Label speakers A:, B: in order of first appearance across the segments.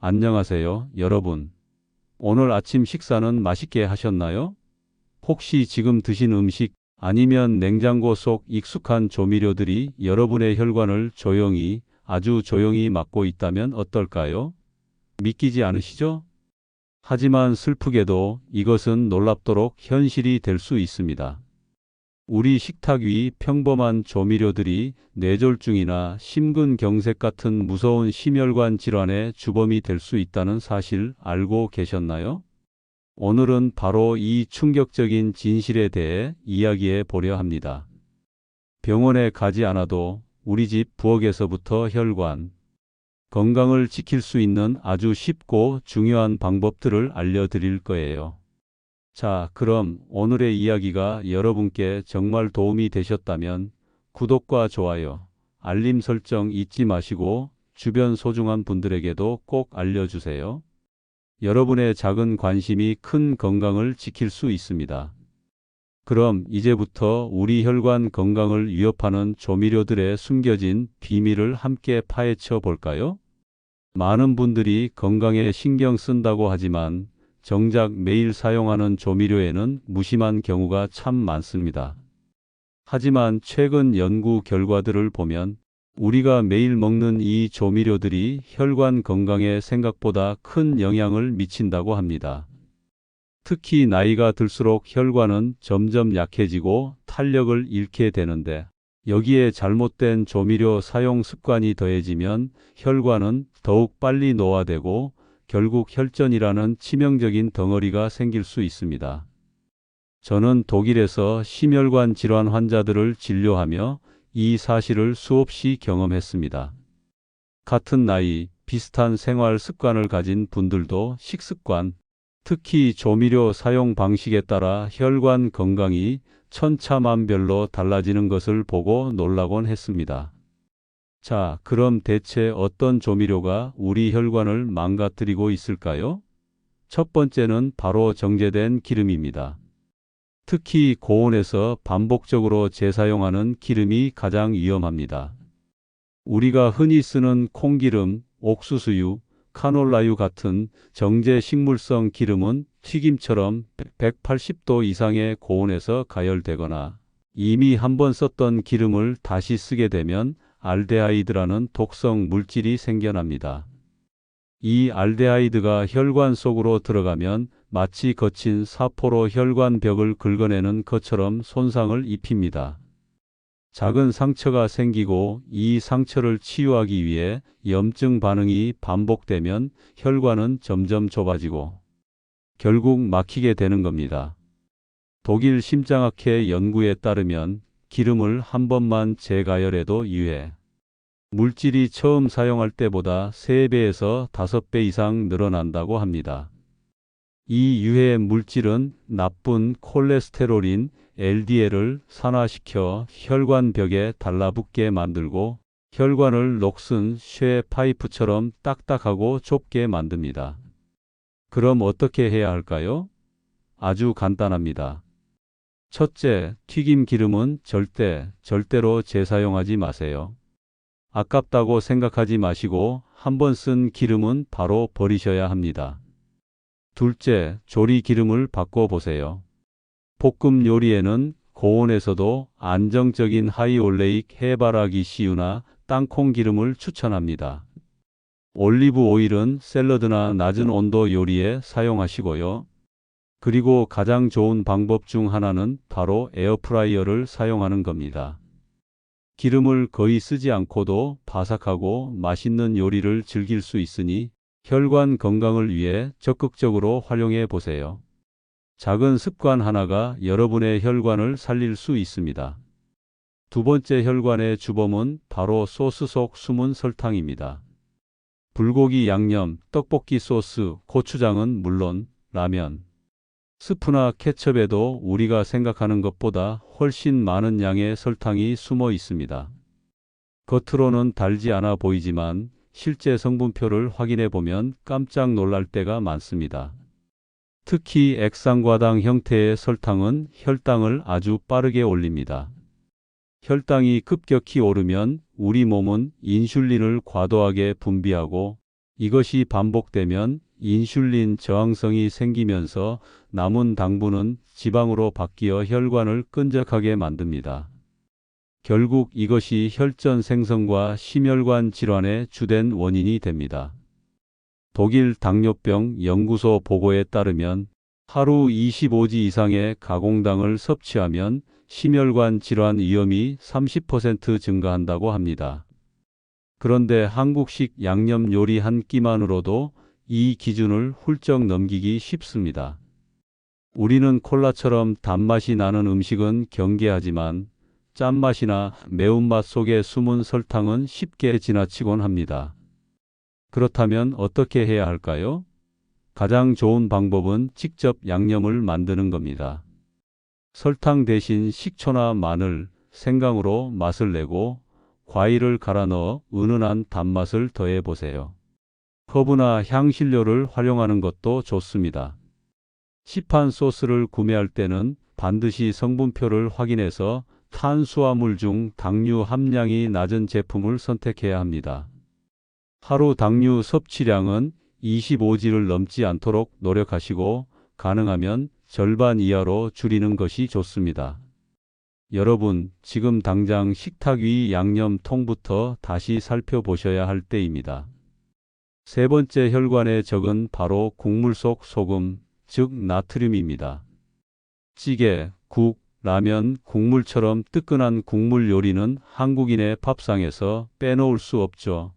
A: 안녕하세요, 여러분. 오늘 아침 식사는 맛있게 하셨나요? 혹시 지금 드신 음식 아니면 냉장고 속 익숙한 조미료들이 여러분의 혈관을 조용히, 아주 조용히 막고 있다면 어떨까요? 믿기지 않으시죠? 하지만 슬프게도 이것은 놀랍도록 현실이 될 수 있습니다. 우리 식탁 위 평범한 조미료들이 뇌졸중이나 심근경색 같은 무서운 심혈관 질환의 주범이 될 수 있다는 사실 알고 계셨나요? 오늘은 바로 이 충격적인 진실에 대해 이야기해 보려 합니다. 병원에 가지 않아도 우리 집 부엌에서부터 혈관 건강을 지킬 수 있는 아주 쉽고 중요한 방법들을 알려드릴 거예요. 자, 그럼 오늘의 이야기가 여러분께 정말 도움이 되셨다면 구독과 좋아요, 알림 설정 잊지 마시고 주변 소중한 분들에게도 꼭 알려주세요. 여러분의 작은 관심이 큰 건강을 지킬 수 있습니다. 그럼 이제부터 우리 혈관 건강을 위협하는 조미료들의 숨겨진 비밀을 함께 파헤쳐 볼까요? 많은 분들이 건강에 신경 쓴다고 하지만 정작 매일 사용하는 조미료에는 무심한 경우가 참 많습니다. 하지만 최근 연구 결과들을 보면 우리가 매일 먹는 이 조미료들이 혈관 건강에 생각보다 큰 영향을 미친다고 합니다. 특히 나이가 들수록 혈관은 점점 약해지고 탄력을 잃게 되는데 여기에 잘못된 조미료 사용 습관이 더해지면 혈관은 더욱 빨리 노화되고 결국 혈전이라는 치명적인 덩어리가 생길 수 있습니다. 저는 독일에서 심혈관 질환 환자들을 진료하며 이 사실을 수없이 경험했습니다. 같은 나이, 비슷한 생활 습관을 가진 분들도 식습관, 특히 조미료 사용 방식에 따라 혈관 건강이 천차만별로 달라지는 것을 보고 놀라곤 했습니다. 자, 그럼 대체 어떤 조미료가 우리 혈관을 망가뜨리고 있을까요? 첫 번째는 바로 정제된 기름입니다. 특히 고온에서 반복적으로 재사용하는 기름이 가장 위험합니다. 우리가 흔히 쓰는 콩기름, 옥수수유, 카놀라유 같은 정제 식물성 기름은 튀김처럼 180도 이상의 고온에서 가열되거나 이미 한번 썼던 기름을 다시 쓰게 되면 알데하이드라는 독성 물질이 생겨납니다. 이 알데하이드가 혈관 속으로 들어가면 마치 거친 사포로 혈관 벽을 긁어내는 것처럼 손상을 입힙니다. 작은 상처가 생기고 이 상처를 치유하기 위해 염증 반응이 반복되면 혈관은 점점 좁아지고 결국 막히게 되는 겁니다. 독일 심장학회 연구에 따르면 기름을 한 번만 재가열해도 유해 물질이 처음 사용할 때보다 3배에서 5배 이상 늘어난다고 합니다. 이 유해 물질은 나쁜 콜레스테롤인 LDL을 산화시켜 혈관벽에 달라붙게 만들고 혈관을 녹슨 쇠 파이프처럼 딱딱하고 좁게 만듭니다. 그럼 어떻게 해야 할까요? 아주 간단합니다. 첫째, 튀김 기름은 절대로 재사용하지 마세요. 아깝다고 생각하지 마시고 한 번 쓴 기름은 바로 버리셔야 합니다. 둘째, 조리 기름을 바꿔보세요. 볶음 요리에는 고온에서도 안정적인 하이올레익 해바라기 씨유나 땅콩 기름을 추천합니다. 올리브 오일은 샐러드나 낮은 온도 요리에 사용하시고요. 그리고 가장 좋은 방법 중 하나는 바로 에어프라이어를 사용하는 겁니다. 기름을 거의 쓰지 않고도 바삭하고 맛있는 요리를 즐길 수 있으니 혈관 건강을 위해 적극적으로 활용해 보세요. 작은 습관 하나가 여러분의 혈관을 살릴 수 있습니다. 두 번째 혈관의 주범은 바로 소스 속 숨은 설탕입니다. 불고기 양념, 떡볶이 소스, 고추장은 물론 라면, 스프나 케첩에도 우리가 생각하는 것보다 훨씬 많은 양의 설탕이 숨어 있습니다. 겉으로는 달지 않아 보이지만 실제 성분표를 확인해 보면 깜짝 놀랄 때가 많습니다. 특히 액상과당 형태의 설탕은 혈당을 아주 빠르게 올립니다. 혈당이 급격히 오르면 우리 몸은 인슐린을 과도하게 분비하고 이것이 반복되면 인슐린 저항성이 생기면서 남은 당분은 지방으로 바뀌어 혈관을 끈적하게 만듭니다. 결국 이것이 혈전 생성과 심혈관 질환의 주된 원인이 됩니다. 독일 당뇨병 연구소 보고에 따르면 하루 25지 이상의 가공당을 섭취하면 심혈관 질환 위험이 30% 증가한다고 합니다. 그런데 한국식 양념 요리 한 끼만으로도 이 기준을 훌쩍 넘기기 쉽습니다. 우리는 콜라처럼 단맛이 나는 음식은 경계하지만 짠맛이나 매운맛 속에 숨은 설탕은 쉽게 지나치곤 합니다. 그렇다면 어떻게 해야 할까요? 가장 좋은 방법은 직접 양념을 만드는 겁니다. 설탕 대신 식초나 마늘, 생강으로 맛을 내고 과일을 갈아 넣어 은은한 단맛을 더해 보세요. 허브나 향신료를 활용하는 것도 좋습니다. 시판 소스를 구매할 때는 반드시 성분표를 확인해서 탄수화물 중 당류 함량이 낮은 제품을 선택해야 합니다. 하루 당류 섭취량은 25지를 넘지 않도록 노력하시고 가능하면 절반 이하로 줄이는 것이 좋습니다. 여러분, 지금 당장 식탁 위 양념통부터 다시 살펴보셔야 할 때입니다. 세 번째 혈관의 적은 바로 국물 속 소금, 즉 나트륨입니다. 찌개, 국, 라면, 국물처럼 뜨끈한 국물 요리는 한국인의 밥상에서 빼놓을 수 없죠.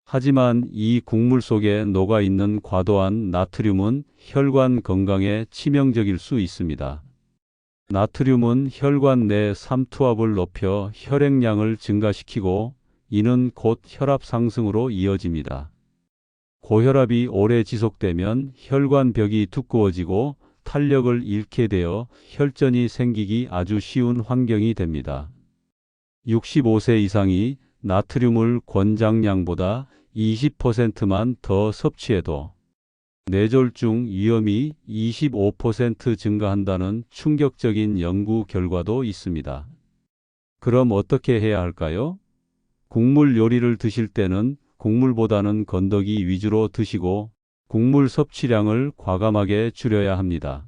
A: 하지만 이 국물 속에 녹아있는 과도한 나트륨은 혈관 건강에 치명적일 수 있습니다. 나트륨은 혈관 내 삼투압을 높여 혈액량을 증가시키고 이는 곧 혈압 상승으로 이어집니다. 고혈압이 오래 지속되면 혈관벽이 두꺼워지고 탄력을 잃게 되어 혈전이 생기기 아주 쉬운 환경이 됩니다. 65세 이상이 나트륨을 권장량보다 20%만 더 섭취해도 뇌졸중 위험이 25% 증가한다는 충격적인 연구 결과도 있습니다. 그럼 어떻게 해야 할까요? 국물 요리를 드실 때는 국물보다는 건더기 위주로 드시고 국물 섭취량을 과감하게 줄여야 합니다.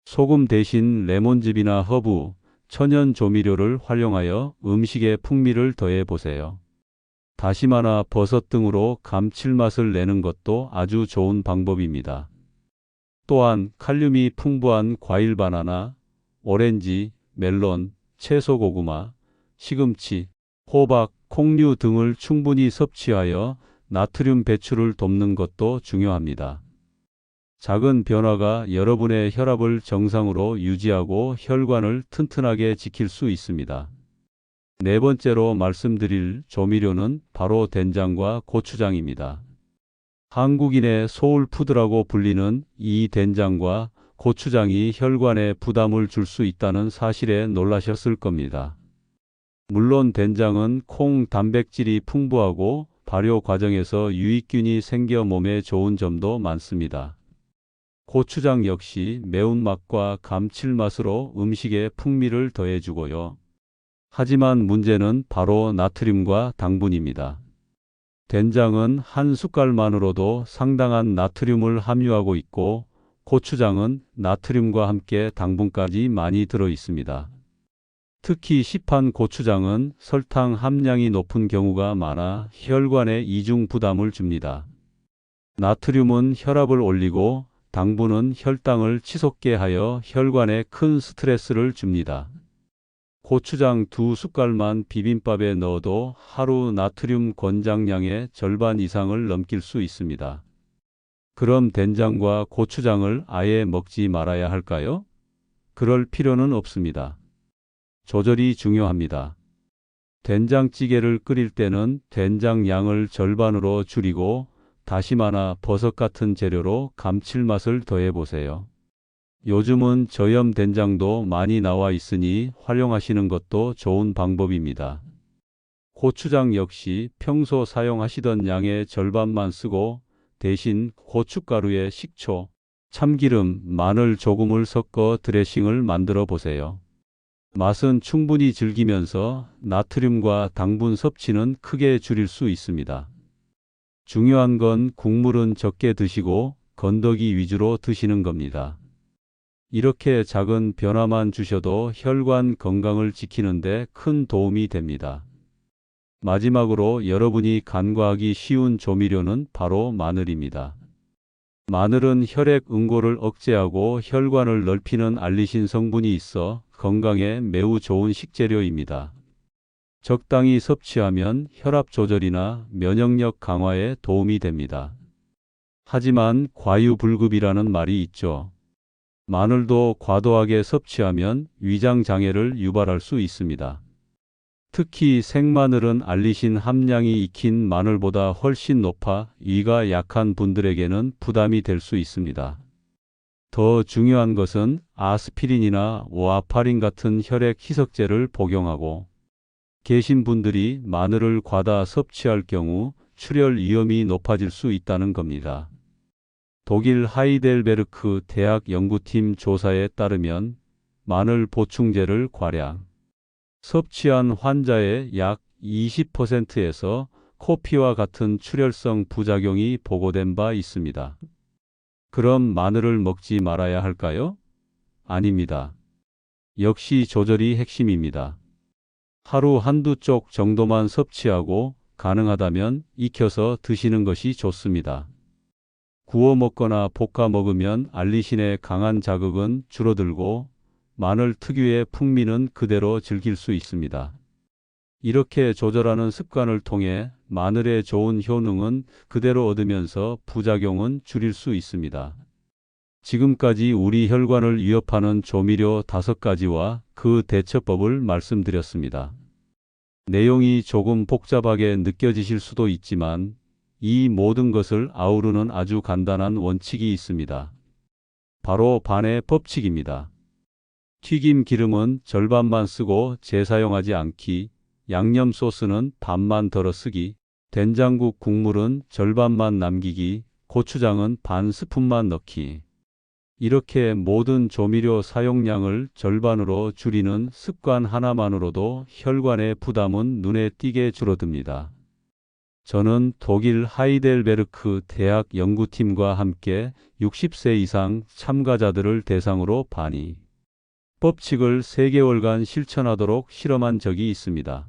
A: 소금 대신 레몬즙이나 허브, 천연 조미료를 활용하여 음식의 풍미를 더해 보세요. 다시마나 버섯 등으로 감칠맛을 내는 것도 아주 좋은 방법입니다. 또한 칼륨이 풍부한 과일 바나나, 오렌지, 멜론, 채소 고구마, 시금치, 호박, 콩류 등을 충분히 섭취하여 나트륨 배출을 돕는 것도 중요합니다. 작은 변화가 여러분의 혈압을 정상으로 유지하고 혈관을 튼튼하게 지킬 수 있습니다. 네 번째로 말씀드릴 조미료는 바로 된장과 고추장입니다. 한국인의 소울푸드라고 불리는 이 된장과 고추장이 혈관에 부담을 줄 수 있다는 사실에 놀라셨을 겁니다. 물론 된장은 콩 단백질이 풍부하고 발효 과정에서 유익균이 생겨 몸에 좋은 점도 많습니다. 고추장 역시 매운맛과 감칠맛으로 음식에 풍미를 더해주고요. 하지만 문제는 바로 나트륨과 당분입니다. 된장은 한 숟갈만으로도 상당한 나트륨을 함유하고 있고 고추장은 나트륨과 함께 당분까지 많이 들어 있습니다. 특히 시판 고추장은 설탕 함량이 높은 경우가 많아 혈관에 이중 부담을 줍니다. 나트륨은 혈압을 올리고 당분은 혈당을 치솟게 하여 혈관에 큰 스트레스를 줍니다. 고추장 2숟갈만 비빔밥에 넣어도 하루 나트륨 권장량의 절반 이상을 넘길 수 있습니다. 그럼 된장과 고추장을 아예 먹지 말아야 할까요? 그럴 필요는 없습니다. 조절이 중요합니다. 된장찌개를 끓일 때는 된장 양을 절반으로 줄이고 다시마나 버섯 같은 재료로 감칠맛을 더해보세요. 요즘은 저염 된장도 많이 나와 있으니 활용하시는 것도 좋은 방법입니다. 고추장 역시 평소 사용하시던 양의 절반만 쓰고 대신 고춧가루에 식초, 참기름, 마늘 조금을 섞어 드레싱을 만들어 보세요. 맛은 충분히 즐기면서 나트륨과 당분 섭취는 크게 줄일 수 있습니다. 중요한 건 국물은 적게 드시고 건더기 위주로 드시는 겁니다. 이렇게 작은 변화만 주셔도 혈관 건강을 지키는 데 큰 도움이 됩니다. 마지막으로 여러분이 간과하기 쉬운 조미료는 바로 마늘입니다. 마늘은 혈액 응고를 억제하고 혈관을 넓히는 알리신 성분이 있어 건강에 매우 좋은 식재료입니다. 적당히 섭취하면 혈압 조절이나 면역력 강화에 도움이 됩니다. 하지만 과유불급이라는 말이 있죠. 마늘도 과도하게 섭취하면 위장 장애를 유발할 수 있습니다. 특히 생마늘은 알리신 함량이 익힌 마늘보다 훨씬 높아 위가 약한 분들에게는 부담이 될 수 있습니다. 더 중요한 것은 아스피린이나 와파린 같은 혈액 희석제를 복용하고 계신 분들이 마늘을 과다 섭취할 경우 출혈 위험이 높아질 수 있다는 겁니다. 독일 하이델베르크 대학 연구팀 조사에 따르면 마늘 보충제를 과량 섭취한 환자의 약 20%에서 코피와 같은 출혈성 부작용이 보고된 바 있습니다. 그럼 마늘을 먹지 말아야 할까요? 아닙니다. 역시 조절이 핵심입니다. 하루 한두 쪽 정도만 섭취하고 가능하다면 익혀서 드시는 것이 좋습니다. 구워 먹거나 볶아 먹으면 알리신의 강한 자극은 줄어들고 마늘 특유의 풍미는 그대로 즐길 수 있습니다. 이렇게 조절하는 습관을 통해 마늘의 좋은 효능은 그대로 얻으면서 부작용은 줄일 수 있습니다. 지금까지 우리 혈관을 위협하는 조미료 5가지와 그 대처법을 말씀드렸습니다. 내용이 조금 복잡하게 느껴지실 수도 있지만 이 모든 것을 아우르는 아주 간단한 원칙이 있습니다. 바로 반의 법칙입니다. 튀김 기름은 절반만 쓰고 재사용하지 않기, 양념 소스는 반만 덜어 쓰기, 된장국 국물은 절반만 남기기, 고추장은 반 스푼만 넣기. 이렇게 모든 조미료 사용량을 절반으로 줄이는 습관 하나만으로도 혈관의 부담은 눈에 띄게 줄어듭니다. 저는 독일 하이델베르크 대학 연구팀과 함께 60세 이상 참가자들을 대상으로 반이 법칙을 3개월간 실천하도록 실험한 적이 있습니다.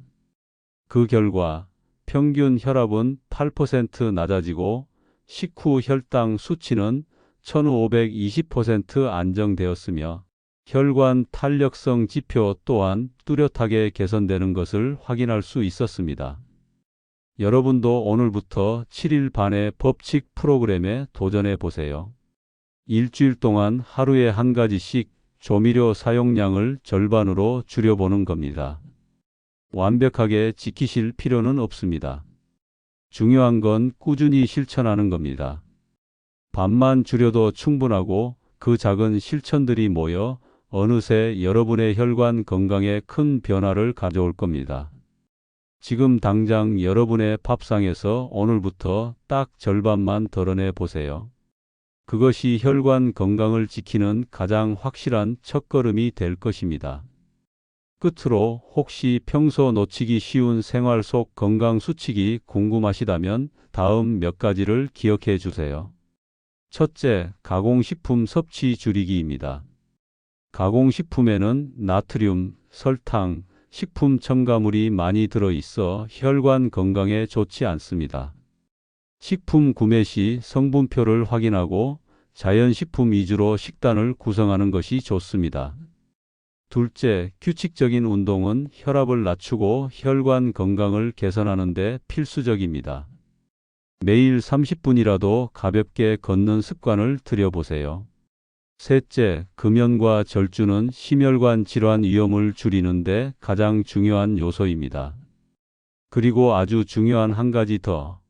A: 그 결과 평균 혈압은 8% 낮아지고 식후 혈당 수치는 1520% 안정되었으며 혈관 탄력성 지표 또한 뚜렷하게 개선되는 것을 확인할 수 있었습니다. 여러분도 오늘부터 7일 반의 법칙 프로그램에 도전해 보세요. 일주일 동안 하루에 한 가지씩 조미료 사용량을 절반으로 줄여보는 겁니다. 완벽하게 지키실 필요는 없습니다. 중요한 건 꾸준히 실천하는 겁니다. 반만 줄여도 충분하고 그 작은 실천들이 모여 어느새 여러분의 혈관 건강에 큰 변화를 가져올 겁니다. 지금 당장 여러분의 밥상에서 오늘부터 딱 절반만 덜어내 보세요. 그것이 혈관 건강을 지키는 가장 확실한 첫걸음이 될 것입니다. 끝으로 혹시 평소 놓치기 쉬운 생활 속 건강 수칙이 궁금하시다면 다음 몇 가지를 기억해 주세요. 첫째, 가공식품 섭취 줄이기입니다. 가공식품에는 나트륨, 설탕, 식품 첨가물이 많이 들어있어 혈관 건강에 좋지 않습니다. 식품 구매 시 성분표를 확인하고 자연식품 위주로 식단을 구성하는 것이 좋습니다. 둘째, 규칙적인 운동은 혈압을 낮추고 혈관 건강을 개선하는 데 필수적입니다. 매일 30분이라도 가볍게 걷는 습관을 들여보세요. 셋째, 금연과 절주는 심혈관 질환 위험을 줄이는 데 가장 중요한 요소입니다. 그리고 아주 중요한 한 가지 더.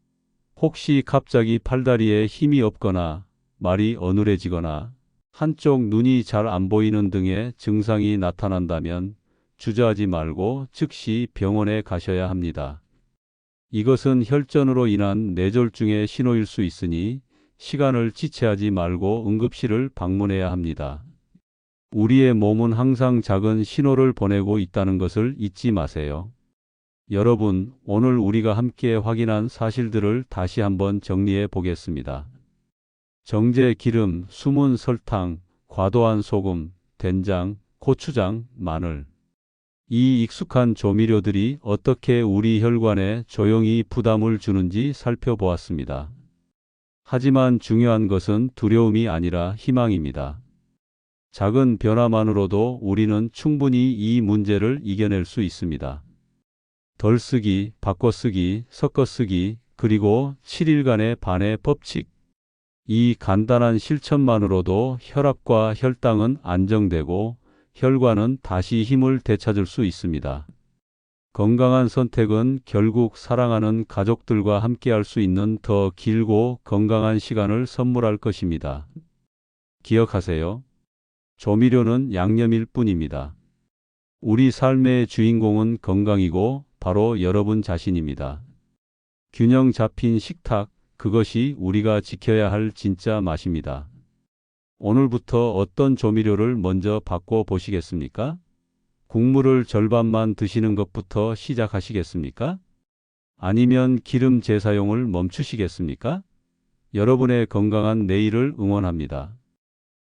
A: 혹시 갑자기 팔다리에 힘이 없거나 말이 어눌해지거나 한쪽 눈이 잘 안 보이는 등의 증상이 나타난다면 주저하지 말고 즉시 병원에 가셔야 합니다. 이것은 혈전으로 인한 뇌졸중의 신호일 수 있으니 시간을 지체하지 말고 응급실을 방문해야 합니다. 우리의 몸은 항상 작은 신호를 보내고 있다는 것을 잊지 마세요. 여러분, 오늘 우리가 함께 확인한 사실들을 다시 한번 정리해 보겠습니다. 정제 기름, 숨은 설탕, 과도한 소금, 된장, 고추장, 마늘. 이 익숙한 조미료들이 어떻게 우리 혈관에 조용히 부담을 주는지 살펴보았습니다. 하지만 중요한 것은 두려움이 아니라 희망입니다. 작은 변화만으로도 우리는 충분히 이 문제를 이겨낼 수 있습니다. 덜 쓰기, 바꿔 쓰기, 섞어 쓰기, 그리고 7일간의 반의 법칙. 이 간단한 실천만으로도 혈압과 혈당은 안정되고 혈관은 다시 힘을 되찾을 수 있습니다. 건강한 선택은 결국 사랑하는 가족들과 함께할 수 있는 더 길고 건강한 시간을 선물할 것입니다. 기억하세요. 조미료는 양념일 뿐입니다. 우리 삶의 주인공은 건강이고 바로 여러분 자신입니다. 균형 잡힌 식탁, 그것이 우리가 지켜야 할 진짜 맛입니다. 오늘부터 어떤 조미료를 먼저 바꿔 보시겠습니까? 국물을 절반만 드시는 것부터 시작하시겠습니까? 아니면 기름 재사용을 멈추시겠습니까? 여러분의 건강한 내일을 응원합니다.